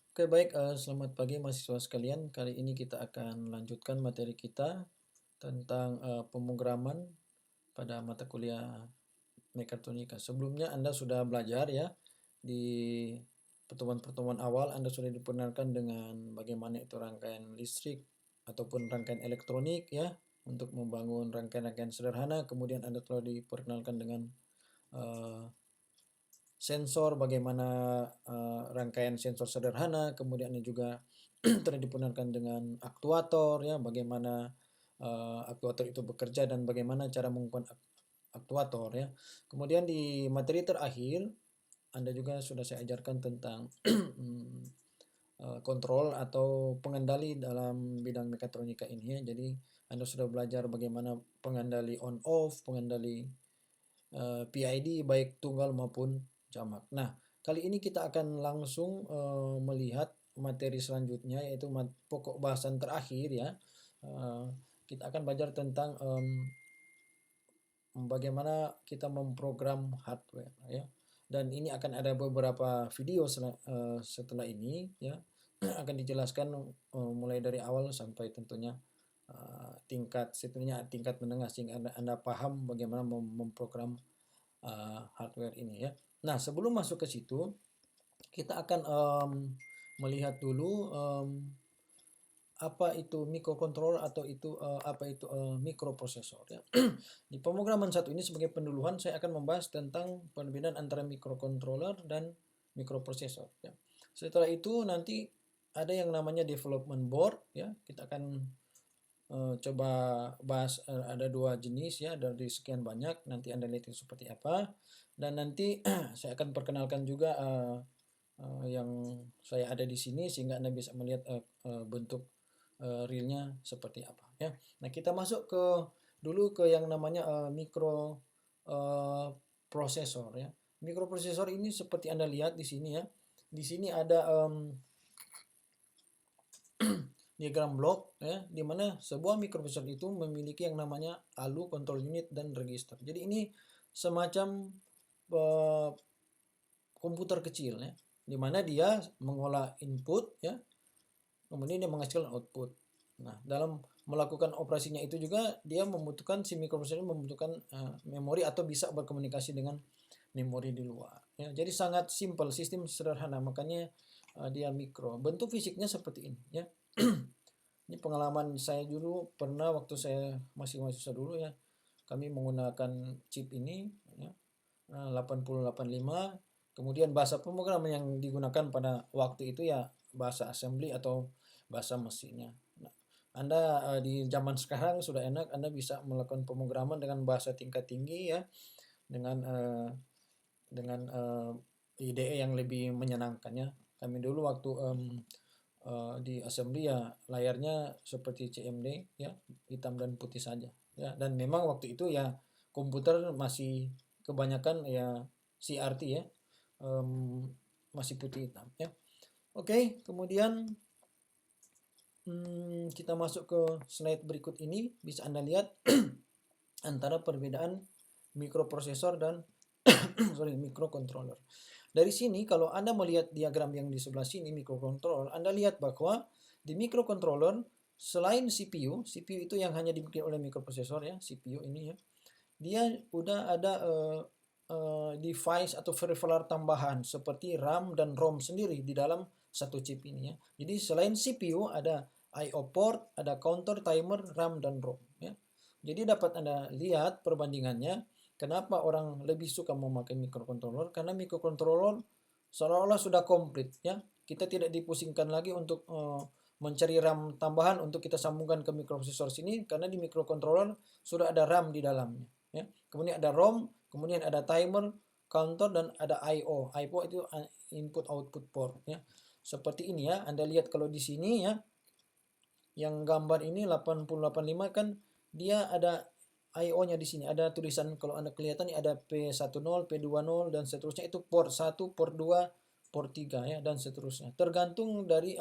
Oke, baik, selamat pagi mahasiswa sekalian. Kali ini kita akan lanjutkan materi kita tentang pemrograman pada mata kuliah mekatronika. Sebelumnya Anda sudah belajar ya di pertemuan-pertemuan awal. Anda sudah diperkenalkan dengan bagaimana itu rangkaian listrik ataupun rangkaian elektronik ya untuk membangun rangkaian-rangkaian sederhana. Kemudian Anda telah diperkenalkan dengan eh, sensor, bagaimana rangkaian sensor sederhana, kemudian juga telah diperkenalkan dengan aktuator ya, bagaimana aktuator itu bekerja dan bagaimana cara menggunakan aktuator ya. Kemudian di materi terakhir Anda juga sudah saya ajarkan tentang kontrol atau pengendali dalam bidang mekatronika ini ya. Jadi Anda sudah belajar bagaimana pengendali on off, pengendali PID baik tunggal maupun jamak. Nah, kali ini kita akan langsung melihat materi selanjutnya yaitu pokok bahasan terakhir ya. Eh, kita akan belajar tentang bagaimana kita memprogram hardware ya. Dan ini akan ada beberapa video setelah ini ya akan dijelaskan mulai dari awal sampai tentunya tingkat menengah sehingga Anda paham bagaimana memprogram hardware ini ya. Nah, sebelum masuk ke situ, kita akan melihat dulu apa itu microcontroller atau apa itu microprocessor ya. Di pemrograman satu ini sebagai penduluan saya akan membahas tentang perbedaan antara microcontroller dan microprocessor ya. Setelah itu nanti ada yang namanya development board ya. Kita akan coba bahas ada dua jenis ya dari sekian banyak, nanti Anda lihat itu seperti apa, dan nanti saya akan perkenalkan juga yang saya ada di sini sehingga Anda bisa melihat bentuk realnya seperti apa ya. Nah, kita masuk dulu ke yang namanya mikro prosesor ya. Mikroprosesor ini seperti Anda lihat di sini ya. Di sini ada diagram blok ya, di mana sebuah mikroprosesor itu memiliki yang namanya ALU, control unit, dan register. Jadi ini semacam komputer kecil ya, di mana dia mengolah input ya, kemudian dia menghasilkan output. Nah, dalam melakukan operasinya itu juga dia membutuhkan si mikroprosesor membutuhkan memori atau bisa berkomunikasi dengan memori di luar. Ya, jadi sangat simpel, sistem sederhana, makanya dia mikro. Bentuk fisiknya seperti ini ya. Ini pengalaman saya dulu pernah waktu saya masih mahasiswa dulu ya. Kami menggunakan chip ini ya, 8085. Kemudian bahasa pemrograman yang digunakan pada waktu itu ya bahasa assembly atau bahasa mesinnya. Nah, Anda di zaman sekarang sudah enak, Anda bisa melakukan pemrograman dengan bahasa tingkat tinggi ya, dengan IDE yang lebih menyenangkan ya. Kami dulu waktu di assembly ya layarnya seperti CMD ya, hitam dan putih saja ya, dan memang waktu itu ya komputer masih kebanyakan ya CRT ya, masih putih hitam ya. Oke, kemudian kita masuk ke slide berikut ini. Bisa Anda lihat antara perbedaan mikroprosesor dan microcontroller. Dari sini kalau Anda melihat diagram yang di sebelah sini microcontroller, Anda lihat bahwa di microcontroller selain CPU, CPU itu yang hanya dibikin oleh mikroprosesor ya, CPU ini ya, dia udah ada device atau peripheral tambahan seperti RAM dan ROM sendiri di dalam satu chip ini ya. Jadi selain CPU ada I/O port, ada counter, timer, RAM dan ROM ya. Jadi dapat Anda lihat perbandingannya kenapa orang lebih suka memakai microcontroller, karena microcontroller seolah-olah sudah komplit ya. Kita tidak dipusingkan lagi untuk mencari RAM tambahan untuk kita sambungkan ke mikroprosesor sini, karena di microcontroller sudah ada RAM di dalamnya ya. Kemudian ada ROM, kemudian ada timer, counter, dan ada I/O. I/O itu input output port ya. Seperti ini ya. Anda lihat kalau di sini ya, yang gambar ini 8085 kan dia ada I/O-nya di sini. Ada tulisan kalau Anda kelihatan ada P10, P20 dan seterusnya, itu port 1, port 2, port 3 ya, dan seterusnya. Tergantung dari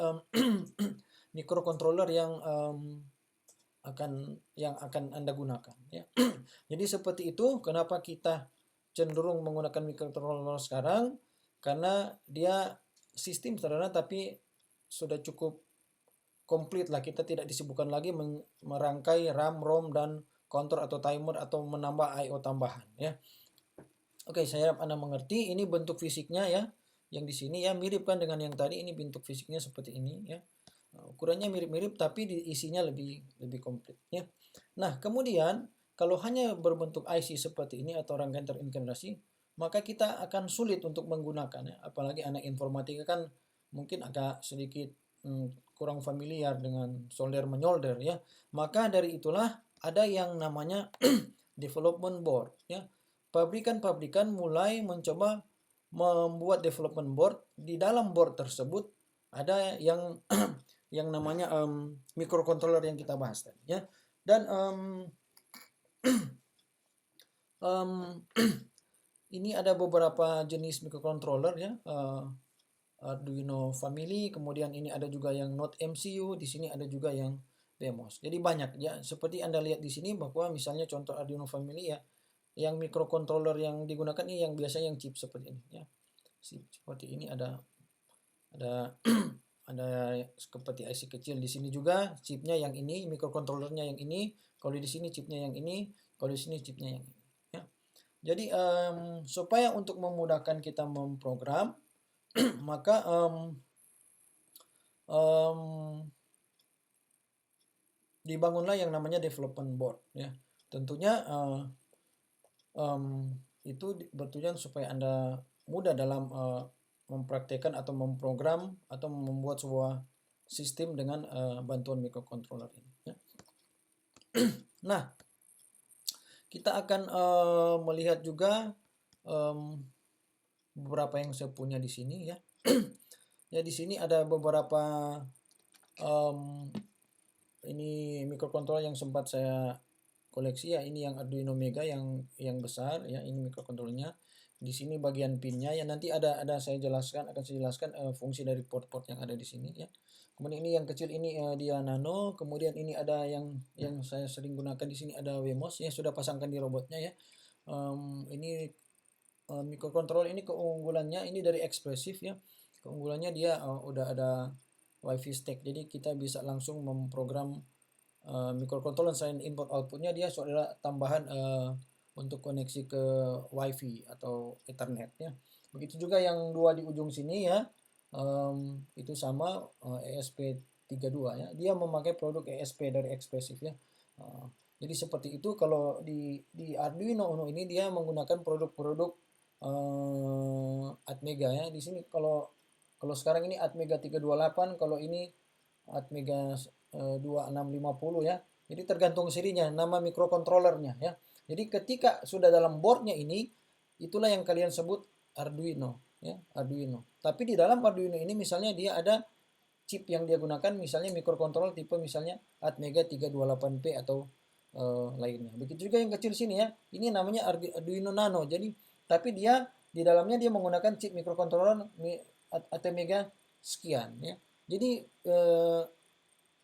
microcontroller yang akan Anda gunakan ya. Jadi seperti itu kenapa kita cenderung menggunakan microcontroller sekarang, karena dia sistem sederhana tapi sudah cukup komplit lah, kita tidak disibukkan lagi merangkai RAM, ROM dan counter atau timer atau menambah I/O tambahan ya. Oke, saya harap Anda mengerti. Ini bentuk fisiknya ya. Yang di sini ya mirip kan dengan yang tadi, ini bentuk fisiknya seperti ini ya. Ukurannya mirip-mirip tapi isinya lebih komplit ya. Nah, kemudian kalau hanya berbentuk IC seperti ini atau rangkaian terintegrasi, maka kita akan sulit untuk menggunakannya. Apalagi anak informatika kan mungkin agak sedikit kurang familiar dengan solder menyolder ya. Maka dari itulah ada yang namanya development board ya. Pabrikan-pabrikan mulai mencoba membuat development board. Di dalam board tersebut ada yang yang namanya microcontroller yang kita bahas tadi ya. Dan ini ada beberapa jenis microcontroller ya. Arduino family, kemudian ini ada juga yang Node MCU, di sini ada juga yang BMOS. Jadi banyak ya. Seperti Anda lihat di sini bahwa misalnya contoh Arduino family ya, yang microcontroller yang digunakan ini yang biasanya yang chip seperti ini ya. Seperti ini ada ada seperti IC kecil. Di sini juga chipnya yang ini, microcontrollernya yang ini. Kalau di sini chipnya yang ini, kalau di sini chipnya yang ini. Ya. Jadi supaya untuk memudahkan kita memprogram, maka dibangunlah yang namanya development board ya. Tentunya itu bertujuan supaya Anda mudah dalam mempraktekkan atau memprogram atau membuat sebuah sistem dengan bantuan microcontroller ini ya. Nah, kita akan melihat juga beberapa yang saya punya di sini ya. Ya, di sini ada beberapa ini microcontroller yang sempat saya koleksi ya. Ini yang Arduino Mega yang besar ya, ini microcontrollernya. Di sini bagian pinnya ya, nanti akan saya jelaskan fungsi dari port-port yang ada di sini ya. Kemudian ini yang kecil ini dia nano, kemudian ini ada yang saya sering gunakan di sini ada WMOS ya, sudah pasangkan di robotnya ya. Ini microcontroller ini keunggulannya ini dari Espressif ya. Keunggulannya dia udah ada WiFi stack, jadi kita bisa langsung memprogram microcontroller. Selain input outputnya dia saudara tambahan untuk koneksi ke WiFi atau Ethernet ya. Begitu juga yang dua di ujung sini ya, itu sama ESP32 ya. Dia memakai produk ESP dari Espressif ya. Jadi seperti itu. Kalau di Arduino Uno ini dia menggunakan produk-produk Atmega ya. Di sini kalau sekarang ini Atmega 328, kalau ini Atmega 2650 ya. Jadi tergantung serinya, nama microcontrollernya ya. Jadi ketika sudah dalam boardnya ini, itulah yang kalian sebut Arduino ya, Arduino. Tapi di dalam Arduino ini misalnya dia ada chip yang dia gunakan, misalnya microcontroller tipe misalnya Atmega 328P atau lainnya. Begitu juga yang kecil sini ya. Ini namanya Arduino Nano. Jadi tapi dia di dalamnya dia menggunakan chip microcontroller Atmega sekian ya. Jadi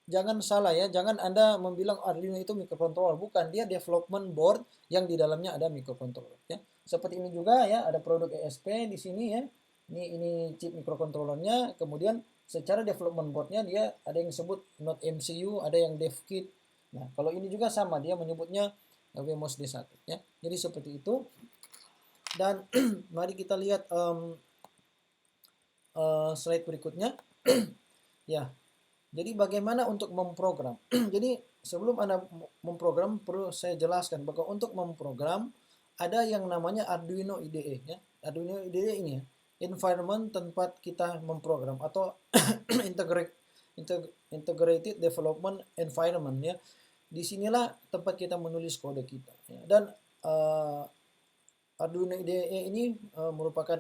jangan salah ya, jangan Anda membilang Arduino itu microcontroller, bukan, dia development board yang di dalamnya ada microcontroller ya. Seperti ini juga ya, ada produk ESP di sini ya. Ini chip microcontrollernya, kemudian secara development boardnya dia ada yang disebut Node MCU, ada yang dev kit. Nah, kalau ini juga sama, dia menyebutnya WMOS D1 ya. Jadi seperti itu. Dan mari kita lihat slide berikutnya. Ya. Jadi bagaimana untuk memprogram? Jadi sebelum Anda memprogram perlu saya jelaskan bahwa untuk memprogram ada yang namanya Arduino IDE ya. Arduino IDE ini ya, environment tempat kita memprogram atau integrated development environment ya. Disinilah tempat kita menulis kode kita ya. Dan Arduino IDE ini merupakan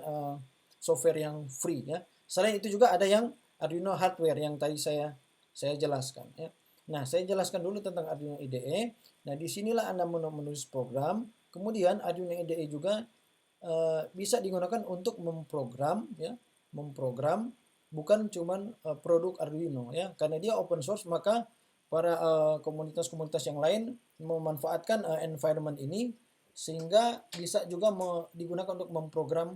software yang free ya. Selain itu juga ada yang Arduino hardware yang tadi saya jelaskan ya. Nah, saya jelaskan dulu tentang Arduino IDE. Nah, disinilah Anda menulis program. Kemudian Arduino IDE juga bisa digunakan untuk memprogram ya, memprogram bukan cuman produk Arduino ya. Karena dia open source, maka para komunitas-komunitas yang lain memanfaatkan environment ini sehingga bisa juga digunakan untuk memprogram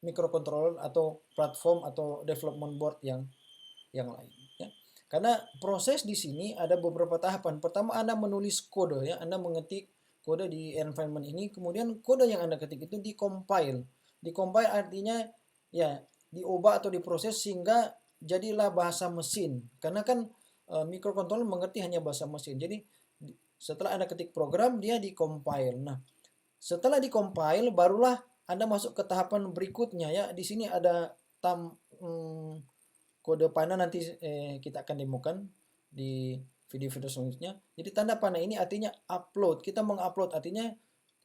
microcontroller atau platform atau development board yang lain ya. Karena proses di sini ada beberapa tahapan. Pertama Anda menulis kode ya, Anda mengetik kode di environment ini, kemudian kode yang Anda ketik itu dikompil. Dikompil artinya ya diubah atau diproses sehingga jadilah bahasa mesin. Karena kan microcontroller mengerti hanya bahasa mesin. Jadi setelah Anda ketik program dia dikompil. Nah, setelah dikompil barulah Anda masuk ke tahapan berikutnya ya. Di sini ada kode panah nanti kita akan demokan di video-video selanjutnya. Jadi tanda panah ini artinya upload. Kita mengupload artinya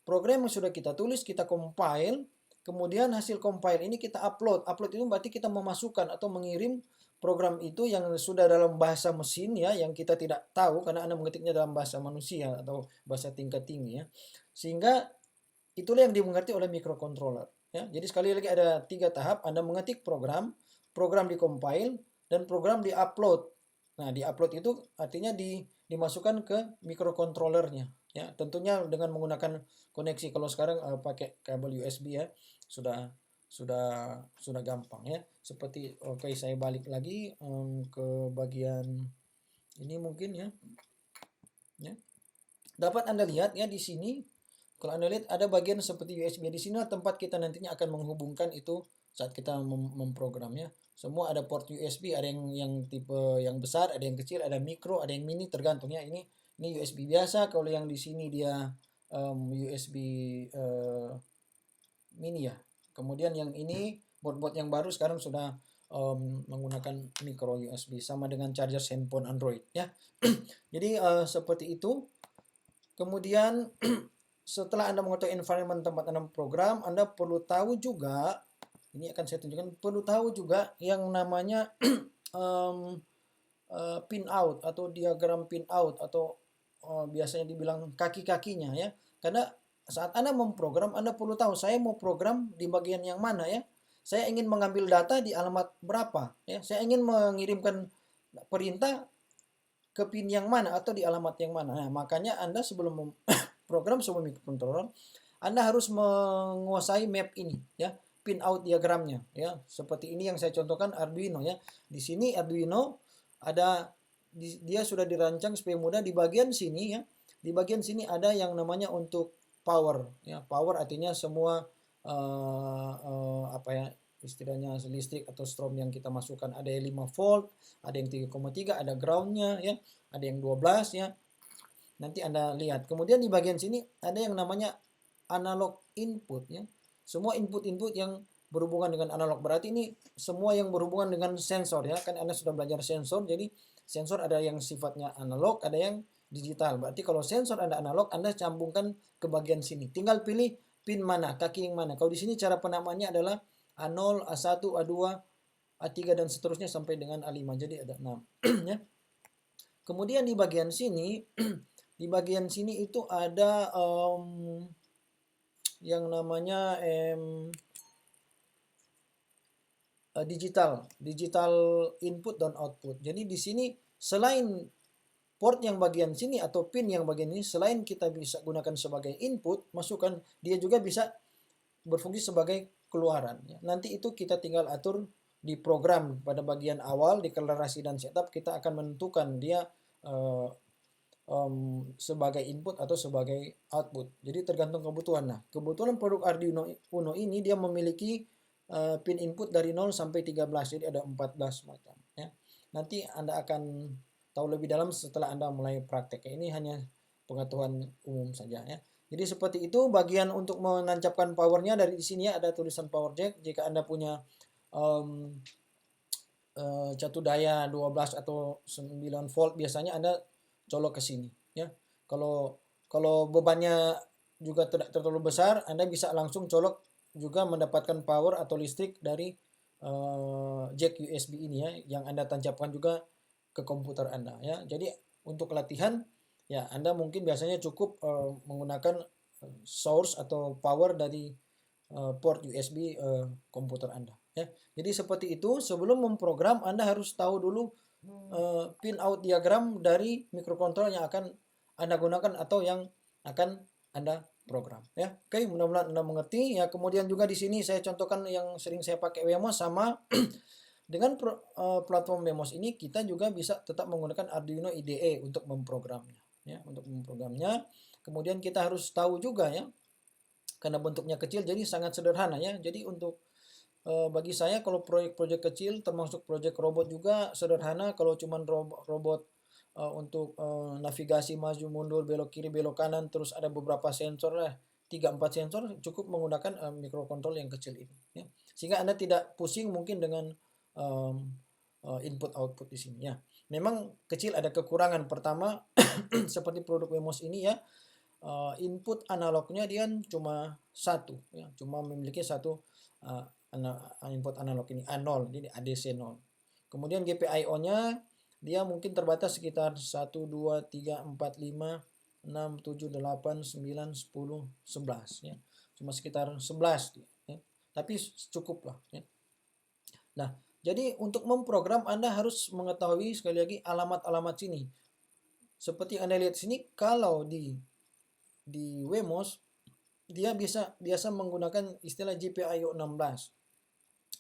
program yang sudah kita tulis kita compile, kemudian hasil compile ini kita upload. Upload itu berarti kita memasukkan atau mengirim program itu yang sudah dalam bahasa mesin ya, yang kita tidak tahu karena Anda mengetiknya dalam bahasa manusia atau bahasa tingkat tinggi ya. Sehingga itulah yang dimengerti oleh microcontroller ya. Jadi sekali lagi ada 3 tahap. Anda mengetik program dikompil, dan program diupload. Nah, diupload itu artinya dimasukkan ke microcontrollernya ya. Tentunya dengan menggunakan koneksi. Kalau sekarang pakai kabel USB ya, sudah gampang ya. Seperti oke, saya balik lagi ke bagian ini mungkin ya. Ya. Dapat Anda lihat ya di sini. Kalau Anda lihat ada bagian seperti USB di sini tempat kita nantinya akan menghubungkan itu saat kita memprogramnya. Semua ada port USB, ada yang tipe yang besar, ada yang kecil, ada mikro, ada yang mini, tergantung ya. Ini USB biasa, kalau yang di sini dia USB mini ya. Kemudian yang ini board yang baru sekarang sudah menggunakan micro USB sama dengan charger handphone Android ya. Jadi seperti itu. Kemudian setelah Anda mengetahui environment tempat Anda program, Anda perlu tahu juga, ini akan saya tunjukkan, perlu tahu juga yang namanya pin out atau diagram pin out atau biasanya dibilang kaki-kakinya ya. Karena saat Anda memprogram, Anda perlu tahu saya mau program di bagian yang mana ya. Saya ingin mengambil data di alamat berapa ya. Saya ingin mengirimkan perintah ke pin yang mana atau di alamat yang mana. Nah, makanya Anda sebelum program sebuah microcontroller, Anda harus menguasai map ini ya, pin out diagramnya ya. Seperti ini yang saya contohkan Arduino ya. Di sini Arduino ada dia sudah dirancang supaya mudah. Di bagian sini ya. Di bagian sini ada yang namanya untuk power ya. Power artinya semua apa ya istilahnya listrik atau strom yang kita masukkan, ada yang 5 volt, ada yang 3,3, ada groundnya ya, ada yang 12 ya. Nanti Anda lihat. Kemudian di bagian sini ada yang namanya analog input ya. Semua input-input yang berhubungan dengan analog, berarti ini semua yang berhubungan dengan sensor ya. Kan Anda sudah belajar sensor, jadi sensor ada yang sifatnya analog, ada yang digital. Berarti kalau sensor Anda analog, Anda sambungkan ke bagian sini. Tinggal pilih pin mana, kaki yang mana. Kalau di sini cara penamaannya adalah A0, A1, A2, A3 dan seterusnya sampai dengan A5. Jadi ada 6 ya. Kemudian di bagian sini di bagian sini itu ada yang namanya digital input dan output. Jadi di sini selain port yang bagian sini atau pin yang bagian ini, selain kita bisa gunakan sebagai input, masukkan, dia juga bisa berfungsi sebagai keluaran. Nanti itu kita tinggal atur di program pada bagian awal, deklarasi dan setup, kita akan menentukan dia sebagai input atau sebagai output. Jadi tergantung kebutuhan. Nah, kebetulan produk Arduino Uno ini dia memiliki pin input dari 0 sampai 13, jadi ada 14 macam ya. Nanti Anda akan tahu lebih dalam setelah Anda mulai praktek. Ini hanya pengetahuan umum saja ya. Jadi seperti itu bagian untuk menancapkan powernya. Dari sini ya ada tulisan power jack. Jika Anda punya catu daya 12 atau 9 volt, biasanya Anda colok ke sini ya. Kalau bebannya juga tidak terlalu besar, Anda bisa langsung colok juga mendapatkan power atau listrik dari jack USB ini ya, yang Anda tancapkan juga ke komputer Anda ya. Jadi untuk latihan ya Anda mungkin biasanya cukup menggunakan source atau power dari port USB komputer Anda ya. Jadi seperti itu. Sebelum memprogram Anda harus tahu dulu pin out diagram dari microcontroller yang akan Anda gunakan atau yang akan Anda program ya. Oke, mudah-mudahan Anda mengerti ya. Kemudian juga di sini saya contohkan yang sering saya pakai Wemos sama dengan platform Wemos ini kita juga bisa tetap menggunakan Arduino IDE untuk memprogramnya ya, untuk memprogramnya. Kemudian kita harus tahu juga ya, karena bentuknya kecil jadi sangat sederhana ya. Jadi untuk bagi saya kalau proyek-proyek kecil termasuk proyek robot juga sederhana. Kalau cuman robot untuk navigasi maju mundur belok kiri belok kanan terus ada beberapa sensor lah 3-4 sensor cukup menggunakan microcontroller yang kecil ini ya. Sehingga Anda tidak pusing mungkin dengan input output di sini ya. Memang kecil ada kekurangan. Pertama seperti produk Wemos ini ya, input analognya dia cuma satu ya, cuma memiliki satu input analog ini A0, jadi ADC 0. Kemudian GPIO-nya dia mungkin terbatas sekitar 1 2 3 4 5 6 7 8 9 10 11 ya. Cuma sekitar 11 ya. Tapi cukup lah ya. Nah, jadi untuk memprogram Anda harus mengetahui sekali lagi alamat-alamat sini. Seperti Anda lihat sini, kalau di Wemos dia biasa menggunakan istilah GPIO 16.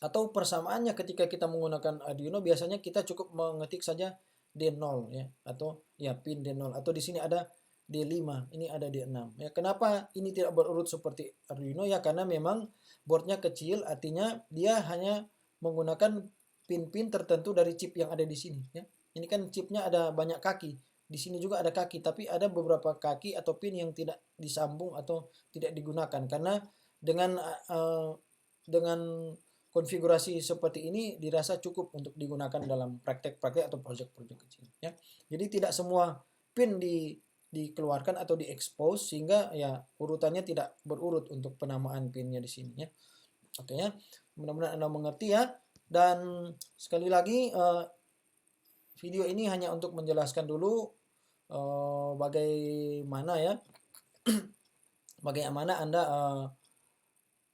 Atau persamaannya ketika kita menggunakan Arduino biasanya kita cukup mengetik saja D0 ya, atau ya pin D0, atau di sini ada D5, ini ada D6 ya. Kenapa ini tidak berurut seperti Arduino ya? Karena memang boardnya kecil, artinya dia hanya menggunakan pin-pin tertentu dari chip yang ada di sini ya. Ini kan chipnya ada banyak kaki, di sini juga ada kaki, tapi ada beberapa kaki atau pin yang tidak disambung atau tidak digunakan. Karena dengan konfigurasi seperti ini dirasa cukup untuk digunakan dalam praktek-praktek atau proyek-proyek kecil ya. Jadi tidak semua pin dikeluarkan atau diekspos sehingga ya urutannya tidak berurut untuk penamaan pinnya di sini ya. Oke ya. Mudah-mudahan Anda mengerti ya. Dan sekali lagi video ini hanya untuk menjelaskan dulu bagaimana ya bagaimana Anda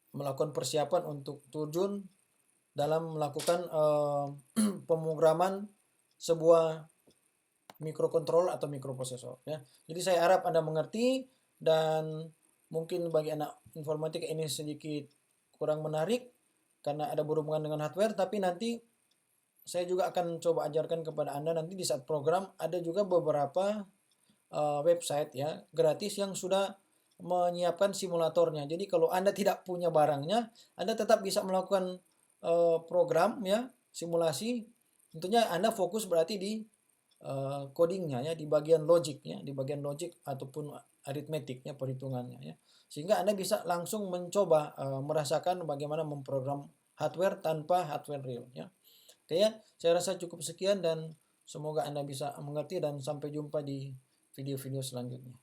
melakukan persiapan untuk terjun dalam melakukan pemrograman sebuah mikrokontroller atau mikroprosesor ya. Jadi saya harap Anda mengerti, dan mungkin bagi anak informatika ini sedikit kurang menarik karena ada berhubungan dengan hardware, tapi nanti saya juga akan coba ajarkan kepada Anda nanti di saat program. Ada juga beberapa website ya gratis yang sudah menyiapkan simulatornya. Jadi kalau Anda tidak punya barangnya, Anda tetap bisa melakukan program ya, simulasi. Tentunya Anda fokus berarti di codingnya ya, di bagian logic ya, di bagian logic ataupun aritmetiknya, perhitungannya ya. Sehingga Anda bisa langsung mencoba merasakan bagaimana memprogram hardware tanpa hardware real ya. Oke ya, saya rasa cukup sekian dan semoga Anda bisa mengerti, dan sampai jumpa di video-video selanjutnya.